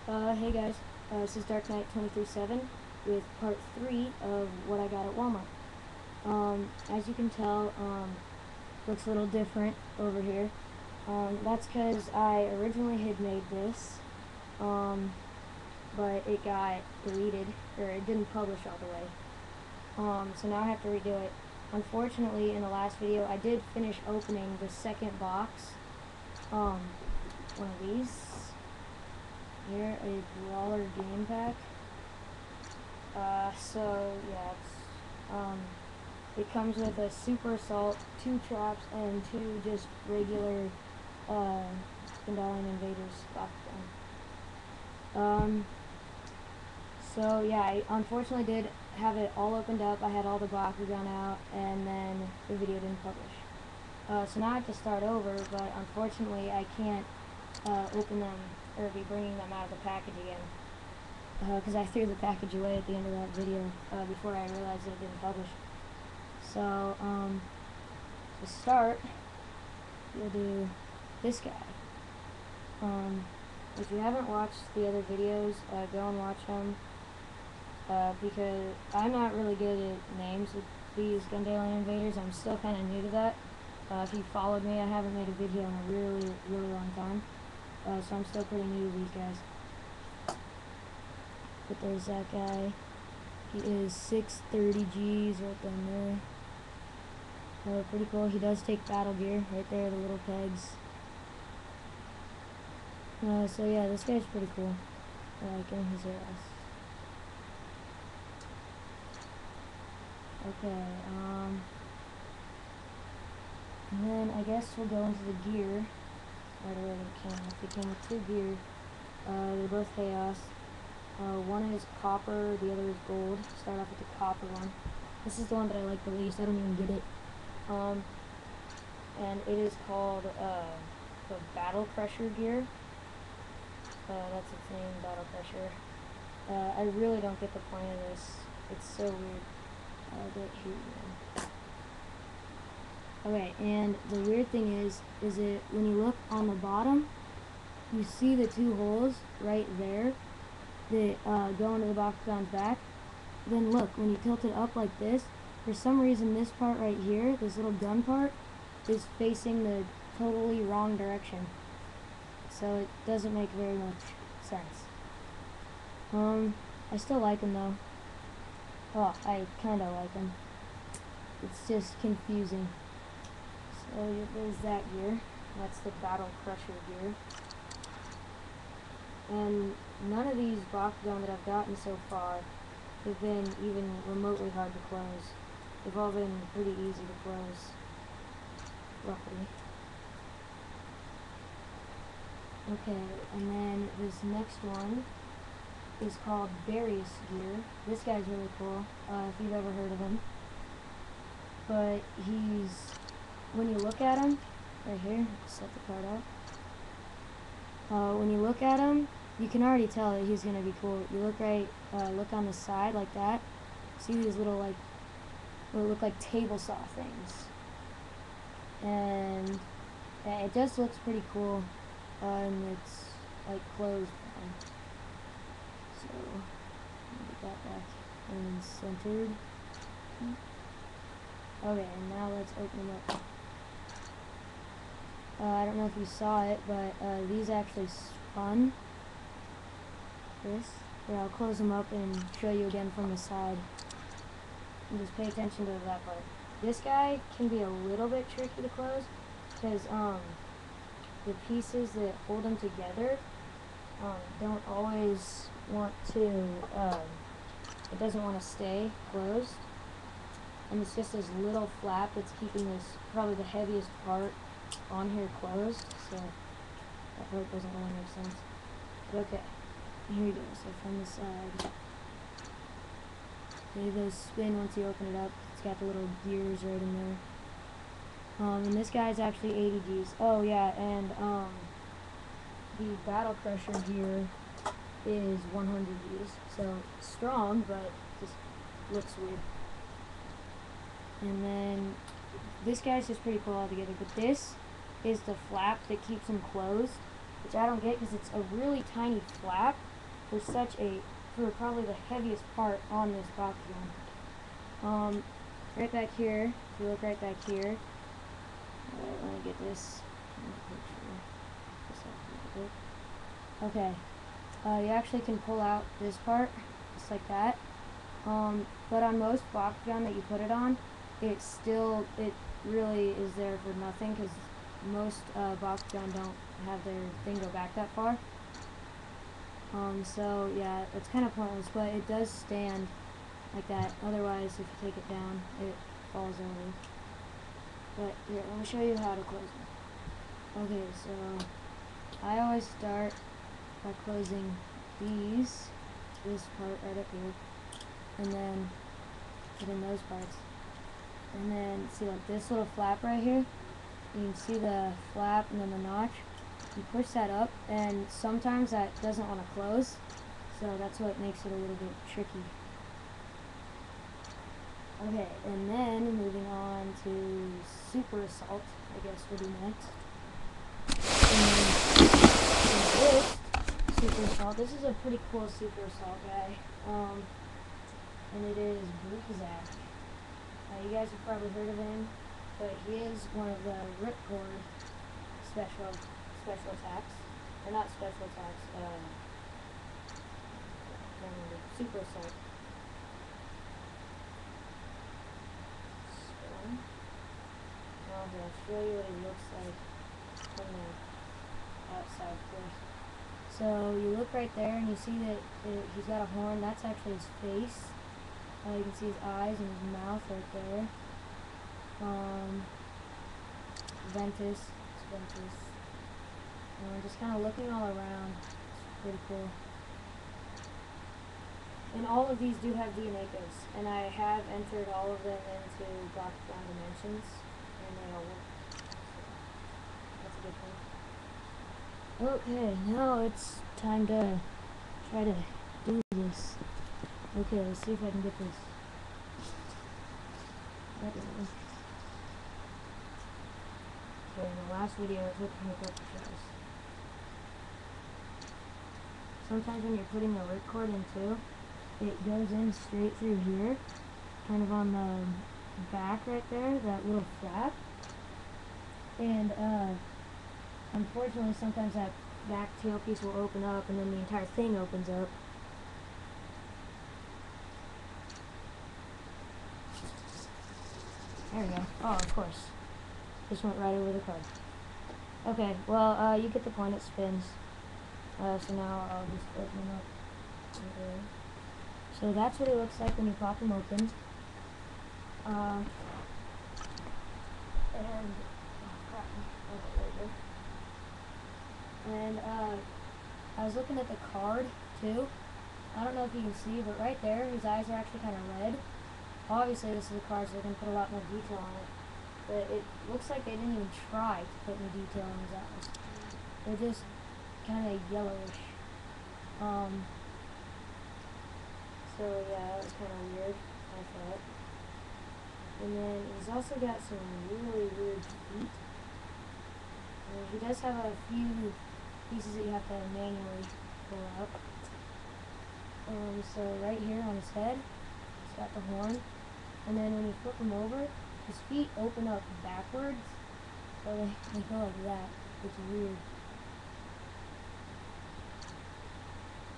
Hey guys, this is Dark Knight 237 with part 3 of what I got at Walmart. As you can tell, looks a little different over here. That's because I originally had made this, but it got deleted, or it didn't publish all the way. So now I have to redo it. Unfortunately, in the last video, I did finish opening the second box, one of these. Here, a brawler game pack. So yeah, it comes with a super assault, 2 traps, and 2 just regular Skandalian invaders box gun. So yeah, I unfortunately did have it all opened up. I had all the Bakugan out, and then the video didn't publish. So now I have to start over, but unfortunately I can't open them or be bringing them out of the package again, because I threw the package away at the end of that video before I realized that it didn't publish. So to start, we'll do this guy. If you haven't watched the other videos, go and watch them, because I'm not really good at names with these Gundalian invaders. I'm still kind of new to that. If you followed me, I haven't made a video in a really, really long time. So I'm still pretty new to these guys. But there's that guy. He is 630 Gs right down there. Pretty cool. He does take battle gear right there, the little pegs. So yeah, this guy's pretty cool. I like him. He's ass. Okay, and then I guess we'll go into the gear. Right away they came with 2 gear. They're both chaos. One is copper, the other is gold. Start off with the copper one. This is the one that I like the least. I don't even get it. And it is called the Battle Crusher gear. That's its name, Battle Crusher. I really don't get the point of this. It's so weird. I'll get here. Okay, and the weird thing is it when you look on the bottom, you see the 2 holes right there that go into the Bakugan's back. Then look, when you tilt it up like this, for some reason this part right here, this little gun part, is facing the totally wrong direction. So it doesn't make very much sense. I still like him though. Oh, I kinda like him. It's just confusing. So there's that gear. That's the Battle Crusher gear. And none of these Bakugan that I've gotten so far have been even remotely hard to close. They've all been pretty easy to close, luckily. Okay, and then this next one is called Darius gear. This guy's really cool, if you've ever heard of him. But when you look at him, right here, set the card up. When you look at him, you can already tell that he's gonna be cool. You look on the side like that. See these little what look like table saw things, and it just looks pretty cool. And it's like closed. So get that back and centered. Okay, and now let's open them up. I don't know if you saw it, but these actually spun. This. Here, I'll close them up and show you again from the side. And just pay attention to that part. This guy can be a little bit tricky to close because the pieces that hold them together don't always want to. It doesn't want to stay closed. And it's just this little flap that's keeping this, probably the heaviest part on here closed, so that part doesn't really make sense. But okay, here we go. So from the side, okay, those spin once you open it up. It's got the little gears right in there. And this guy's actually 80 Gs. Oh yeah, and the Battle Crusher gear is 100 Gs. So strong, but just looks weird. And then this guy's just pretty cool altogether, but this is the flap that keeps him closed, which I don't get because it's a really tiny flap, for probably the heaviest part on this box gun. Right back here, if you look right back here, let me get this. Okay, you actually can pull out this part, just like that. But on most box gun that you put it on, it really is there for nothing, because most box gun don't have their thing go back that far. So yeah, it's kind of pointless, but it does stand like that. Otherwise, if you take it down, it falls over. But here, let me show you how to close it. Okay, so I always start by closing this part right up here, and then put in those parts. And then see, like this little flap right here, you can see the flap and then the notch. You push that up, and sometimes that doesn't want to close, so that's what makes it a little bit tricky. Okay, and then moving on to super assault, I guess would be next. And then this super assault, this is a pretty cool super assault guy, and it is Breezak. You guys have probably heard of him, but he is one of the ripcord special attacks, or not special attacks, super assault. So, now I'm going to show you what he looks like from the outside first. So you look right there and you see that he's got a horn. That's actually his face. You can see his eyes and his mouth right there. Ventus. Just kind of looking all around. It's pretty cool. And all of these do have DNA codes, and I have entered all of them into box gun dimensions, and they all work. So that's a good thing. Okay, now it's time to try to do this. Okay, let's see if I can get this. Okay, in the last video I took a couple shots. Sometimes when you're putting the ripcord in too, it goes in straight through here, kind of on the back right there, that little flap. And unfortunately sometimes that back tail piece will open up and then the entire thing opens up. There we go. Oh, of course. Just went right over the card. Okay, well, you get the point, it spins. So now I'll just open them up. Okay. So that's what it looks like when you pop them open. And I was looking at the card too. I don't know if you can see, but right there, his eyes are actually kind of red. Obviously, this is a card, so they're going to put a lot more detail on it. But it looks like they didn't even try to put any detail on his eyes. They're just kind of yellowish. So yeah, that was kind of weird, I thought. And then he's also got some really weird feet. And he does have a few pieces that you have to manually pull up. So right here on his head, he's got the horn. And then when you flip him over, his feet open up backwards. So they go like that, which is weird.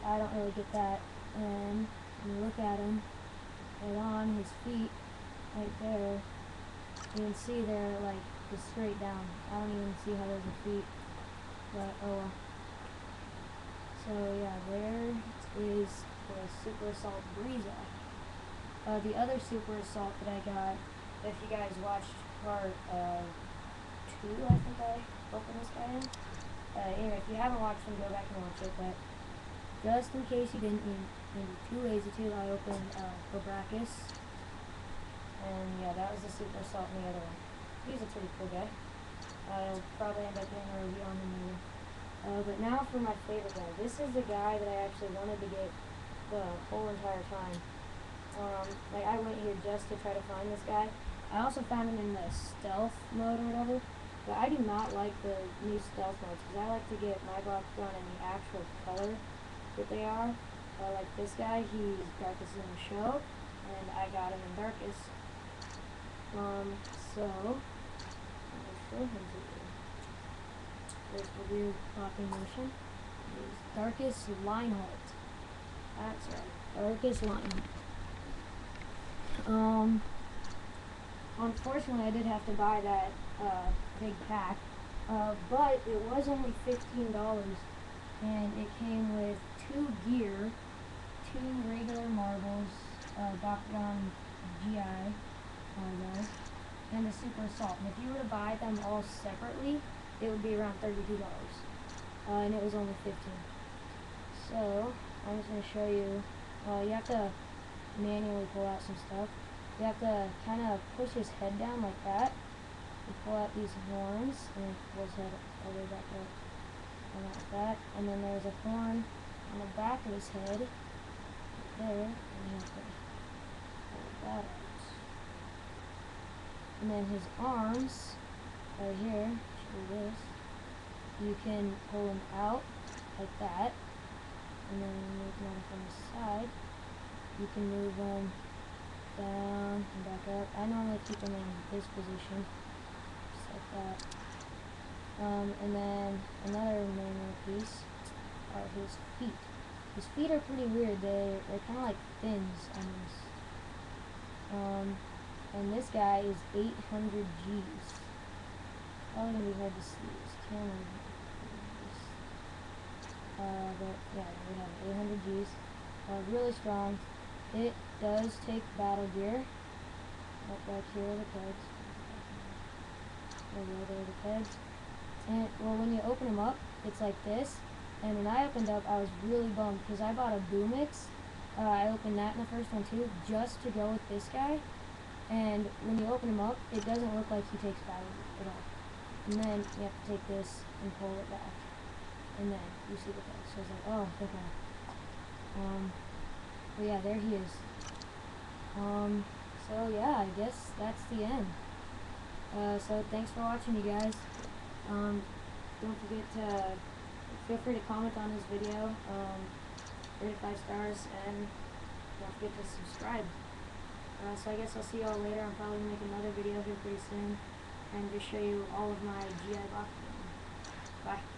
I don't really get that. And when you look at him, right on his feet, right there, you can see they're like just straight down. I don't even see how those are feet, but oh well. So yeah, there is the Super Assault Breezak. The other Super Assault that I got, if you guys watched part 2, I think I opened this guy in. Anyway, if you haven't watched them, go back and watch it, but just in case you didn't, you'd be too lazy to, I opened Cobracus. And yeah, that was the Super Assault and the other one. He's a pretty cool guy. I'll probably end up doing a review on him later. But now for my favorite guy. This is the guy that I actually wanted to get the whole entire time. Like I went here just to try to find this guy. I also found him in the stealth mode or whatever. But I do not like the new stealth modes because I like to get my box gun in the actual color that they are. Like this guy, he's darkest in the show, and I got him in darkest. So I'll show him to you. There's the weird popping motion. He's darkest Lionheart. That's right, darkest Lionheart. Unfortunately, I did have to buy that big pack, but it was only $15, and it came with 2 gear, 2 regular marbles, Bakugan GI, and the Super Assault. And if you were to buy them all separately, it would be around $32, and it was only $15. So I'm just going to show you. You have to manually pull out some stuff. You have to kind of push his head down like that. You pull out these horns, and then pull his head all the way back up, and like that. And then there's a horn on the back of his head, right there, and you have to pull that out. And then his arms, right here, show this. You can pull them out like that, and then move them from the side. You can move them down and back up. I normally keep them in this position, just like that. And then another manual piece are his feet. His feet are pretty weird. They're kind of like fins almost. And this guy is 800 Gs. Probably gonna be hard to see. This camera. But yeah, we have 800 Gs. Really strong. It does take battle gear. Right back here are the pegs. There are the pegs. And well, when you open them up, it's like this. And when I opened up, I was really bummed because I bought a Boomix. I opened that in the first one too, just to go with this guy. And when you open him up, it doesn't look like he takes battle gear at all. And then you have to take this and pull it back. And then you see the pegs. So it's like, oh, okay. But yeah, there he is. So yeah, I guess that's the end. So thanks for watching, you guys. Don't forget to feel free to comment on this video. Rate it 5 stars, and don't forget to subscribe. So I guess I'll see y'all later. I'm probably gonna make another video here pretty soon, and just show you all of my GI box. Bye.